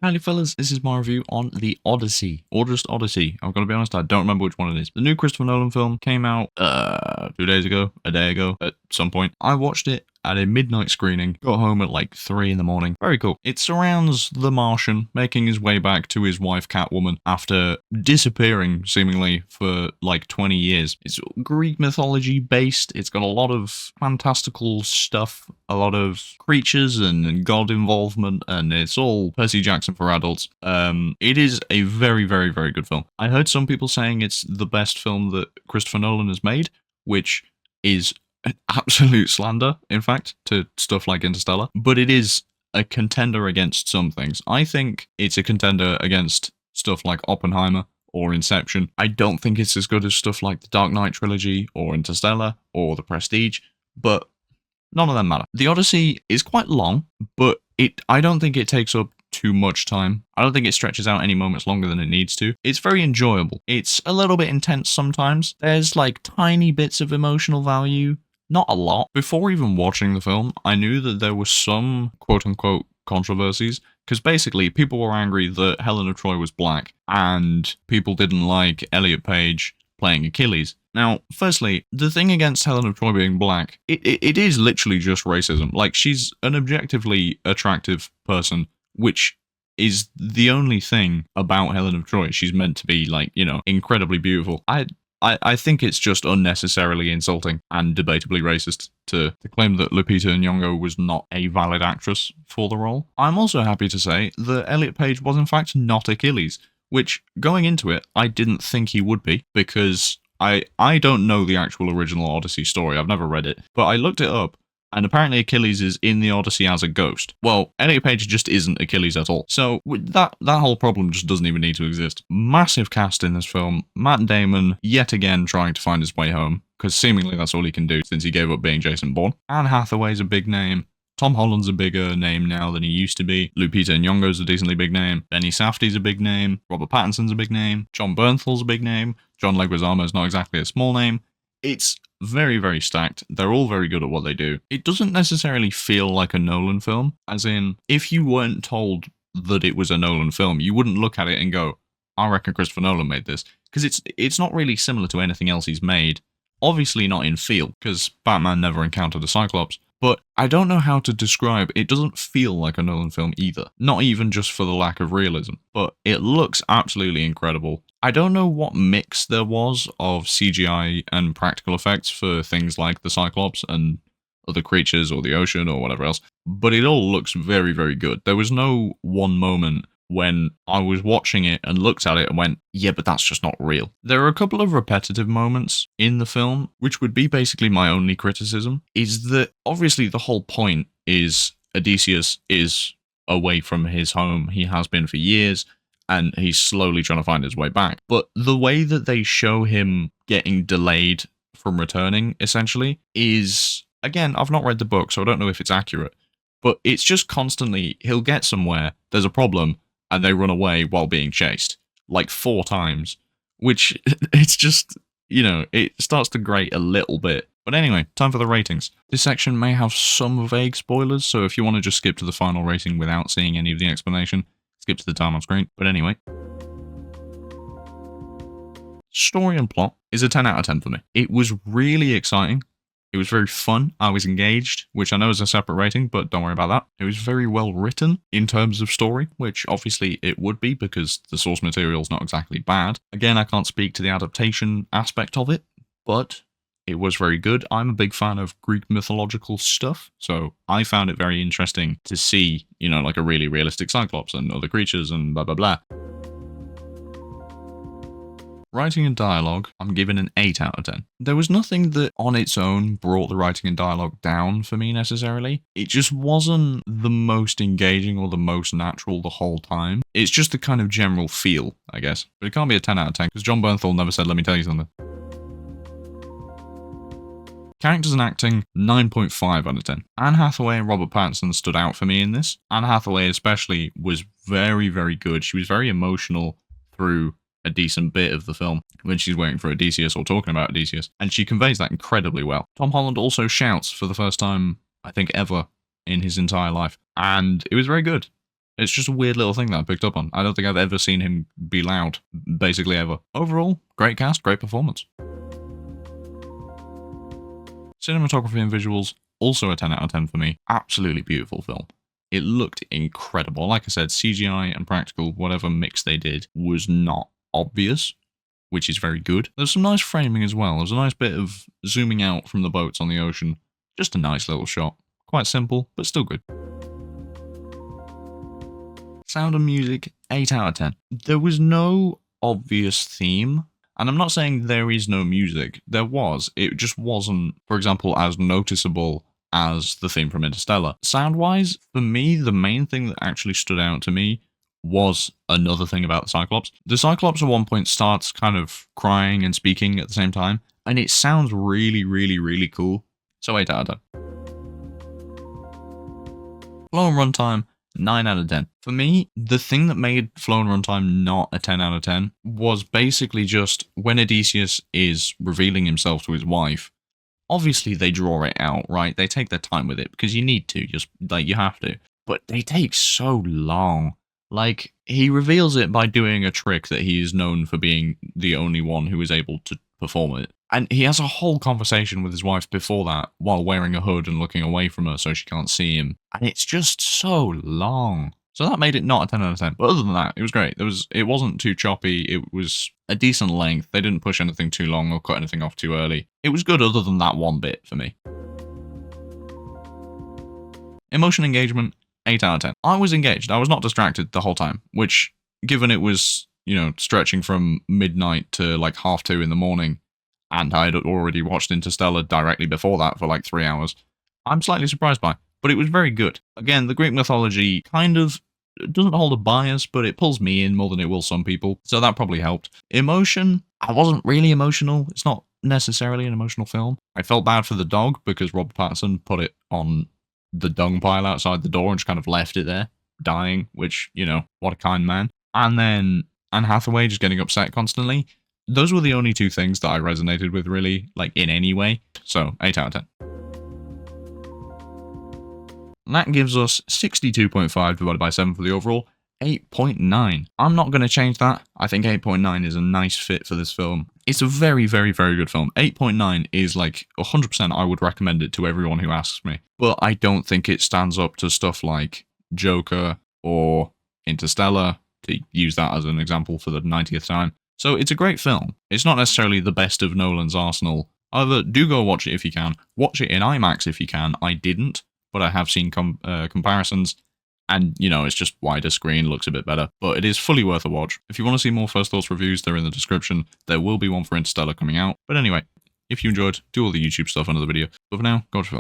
Howdy fellas, this is my review on the Odyssey, or just Odyssey. I'm gonna be honest, I don't remember which one it is. The new Christopher Nolan film came out, 2 days ago, a day ago, at some point. I watched it at a midnight screening, got home at like 3 in the morning. Very cool. It surrounds the Martian making his way back to his wife Catwoman after disappearing seemingly for like 20 years. It's Greek mythology based. It's got a lot of fantastical stuff, a lot of creatures and god involvement, and it's all Percy Jackson for adults. It is a very, very, very good film. I heard some people saying it's the best film that Christopher Nolan has made, which is an absolute slander, in fact, to stuff like Interstellar, but it is a contender against some things. I think it's a contender against stuff like Oppenheimer or Inception. I don't think it's as good as stuff like the Dark Knight trilogy or Interstellar or The Prestige, but none of them matter. The Odyssey is quite long, but I don't think it takes up too much time. I don't think it stretches out any moments longer than it needs to. It's very enjoyable. It's a little bit intense sometimes. There's like tiny bits of emotional value. Not a lot. Before even watching the film, I knew that there were some quote-unquote controversies, because basically people were angry that Helen of Troy was black, and people didn't like Elliot Page playing Achilles. Now, firstly, the thing against Helen of Troy being black, it is literally just racism. Like, she's an objectively attractive person, which is the only thing about Helen of Troy. She's meant to be, like, you know, incredibly beautiful. I think it's just unnecessarily insulting and debatably racist to claim that Lupita Nyong'o was not a valid actress for the role. I'm also happy to say that Elliot Page was in fact not Achilles, which, going into it, I didn't think he would be, because I don't know the actual original Odyssey story. I've never read it, but I looked it up, and apparently Achilles is in the Odyssey as a ghost. Well, Elliot Page just isn't Achilles at all. So that whole problem just doesn't even need to exist. Massive cast in this film. Matt Damon, yet again, trying to find his way home, because seemingly that's all he can do since he gave up being Jason Bourne. Anne Hathaway's a big name. Tom Holland's a bigger name now than he used to be. Lupita Nyong'o's a decently big name. Benny Safdie's a big name. Robert Pattinson's a big name. John Bernthal's a big name. John Leguizamo's not exactly a small name. It's very, very stacked. They're all very good at what they do. It doesn't necessarily feel like a Nolan film, as in, if you weren't told that it was a Nolan film, you wouldn't look at it and go, I reckon Christopher Nolan made this. Because it's not really similar to anything else he's made. Obviously not in feel, because Batman never encountered a Cyclops. But I don't know how to describe, it doesn't feel like a Nolan film either. Not even just for the lack of realism, but it looks absolutely incredible. I don't know what mix there was of CGI and practical effects for things like the Cyclops and other creatures or the ocean or whatever else, but it all looks very, very good. There was no one moment when I was watching it and looked at it and went, yeah, but that's just not real. There are a couple of repetitive moments in the film, which would be basically my only criticism, is that obviously the whole point is Odysseus is away from his home. He has been for years, and he's slowly trying to find his way back. But the way that they show him getting delayed from returning, essentially, is, again, I've not read the book, so I don't know if it's accurate, but it's just constantly, he'll get somewhere, there's a problem, and they run away while being chased, like 4 times, which it's just, you know, it starts to grate a little bit. But anyway, time for the ratings. This section may have some vague spoilers, so if you want to just skip to the final rating without seeing any of the explanation, skip to the time on screen. But anyway, story and plot is a 10 out of 10 for me. It was really exciting. It was very fun. I was engaged, which I know is a separate rating, but don't worry about that. It was very well written in terms of story, which obviously it would be because the source material is not exactly bad. Again, I can't speak to the adaptation aspect of it, but it was very good. I'm a big fan of Greek mythological stuff, so I found it very interesting to see, you know, like a really realistic Cyclops and other creatures and blah, blah, blah. Writing and dialogue, I'm giving an 8 out of 10. There was nothing that on its own brought the writing and dialogue down for me necessarily. It just wasn't the most engaging or the most natural the whole time. It's just the kind of general feel, I guess. But it can't be a 10 out of 10 because John Bernthal never said, let me tell you something. Characters and acting, 9.5 out of 10. Anne Hathaway and Robert Pattinson stood out for me in this. Anne Hathaway especially was very, very good. She was very emotional through a decent bit of the film when she's waiting for Odysseus or talking about Odysseus, and she conveys that incredibly well. Tom Holland also shouts for the first time, I think, ever in his entire life, and it was very good. It's just a weird little thing that I picked up on. I don't think I've ever seen him be loud, basically ever. Overall, great cast, great performance. Cinematography and visuals, also a 10 out of 10 for me. Absolutely beautiful film. It looked incredible. Like I said, CGI and practical, whatever mix they did, was not obvious, which is very good. There's some nice framing as well. There's a nice bit of zooming out from the boats on the ocean. Just a nice little shot. Quite simple, but still good. Sound and music, 8 out of 10. There was no obvious theme. And I'm not saying there is no music. There was. It just wasn't, for example, as noticeable as the theme from Interstellar. Sound-wise, for me, the main thing that actually stood out to me was another thing about the Cyclops. The Cyclops at one point starts kind of crying and speaking at the same time, and it sounds really, really, really cool. So 8 out of 10. Flow and runtime, 9 out of 10. For me, the thing that made Flow and runtime not a 10 out of 10 was basically just when Odysseus is revealing himself to his wife, obviously they draw it out, right? They take their time with it because you need to, just like you have to. But they take so long. Like, he reveals it by doing a trick that he is known for being the only one who is able to perform it. And he has a whole conversation with his wife before that, while wearing a hood and looking away from her so she can't see him. And it's just so long. So that made it not a 10 out of 10. But other than that, it was great. It wasn't too choppy. It was a decent length. They didn't push anything too long or cut anything off too early. It was good other than that one bit for me. Emotion engagement, 8 out of 10. I was engaged. I was not distracted the whole time, which, given it was, stretching from midnight to like 2:30 in the morning, and I had already watched Interstellar directly before that for like 3 hours, I'm slightly surprised by. But it was very good. Again, the Greek mythology kind of doesn't hold a bias, but it pulls me in more than it will some people, so that probably helped. Emotion, I wasn't really emotional. It's not necessarily an emotional film. I felt bad for the dog because Robert Pattinson put it on the dung pile outside the door and just kind of left it there, dying, which, what a kind man. And then Anne Hathaway just getting upset constantly. Those were the only two things that I resonated with, really, like, in any way. So, 8 out of 10. And that gives us 62.5 divided by 7 for the overall, 8.9. I'm not going to change that. I think 8.9 is a nice fit for this film. It's a very, very, very good film. 8.9 is like 100% I would recommend it to everyone who asks me. But I don't think it stands up to stuff like Joker or Interstellar, to use that as an example for the 90th time. So it's a great film. It's not necessarily the best of Nolan's arsenal. However, do go watch it if you can. Watch it in IMAX if you can. I didn't, but I have seen comparisons. And, it's just wider screen, looks a bit better. But it is fully worth a watch. If you want to see more First Thoughts reviews, they're in the description. There will be one for Interstellar coming out. But anyway, if you enjoyed, do all the YouTube stuff under the video. But for now, go watch the film.